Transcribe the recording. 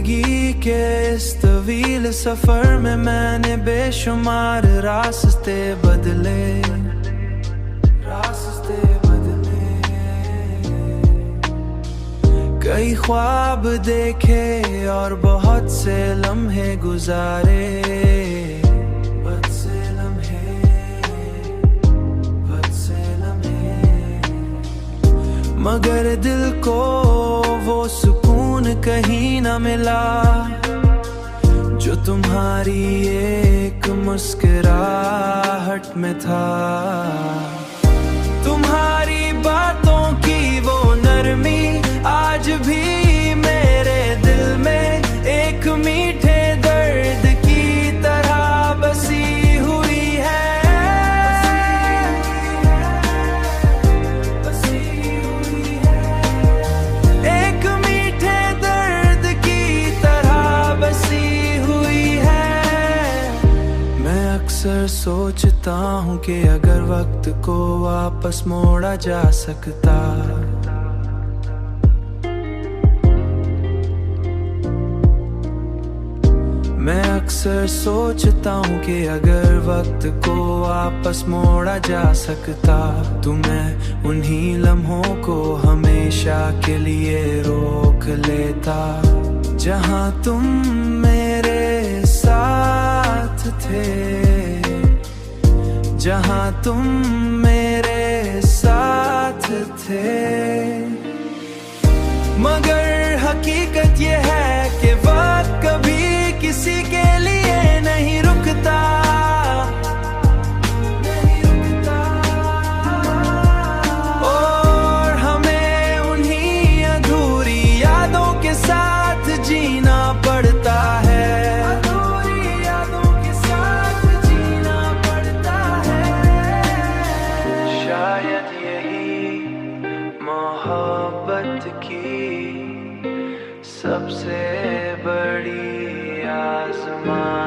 जिंदगी के इस तवील सफर में मैंने बेशुमार रास्ते बदले, कई ख्वाब देखे और बहुत से लम्हे गुजारे, मगर दिल को वो सुकून कहीं न मिला जो तुम्हारी एक मुस्कुराहट में था। तुम्हारी बातों की वो नरमी आज भी मेरे दिल में एक मीठे दर्द की तरह बसी हुई है। एक मीठे दर्द की तरह बसी हुई है। मैं अक्सर सोचता हूँ कि अगर वक्त को वापस मोड़ा जा सकता, मैं अक्सर सोचता हूँ कि अगर वक्त को वापस मोड़ा जा सकता तो मैं उन्हीं लम्हों को हमेशा के लिए रोक लेता जहाँ तुम मेरे साथ थे, जहाँ तुम मेरे साथ थे। मगर हकीकत ये है कि वक्त कभी किसी के लिए नहीं रुकता, और हमें उन्हीं अधूरी यादों के साथ जीना पड़ता है, अधूरी यादों के साथ जीना पड़ता है। शायद यही मोहब्बत की सबसे बड़ी आज़माइश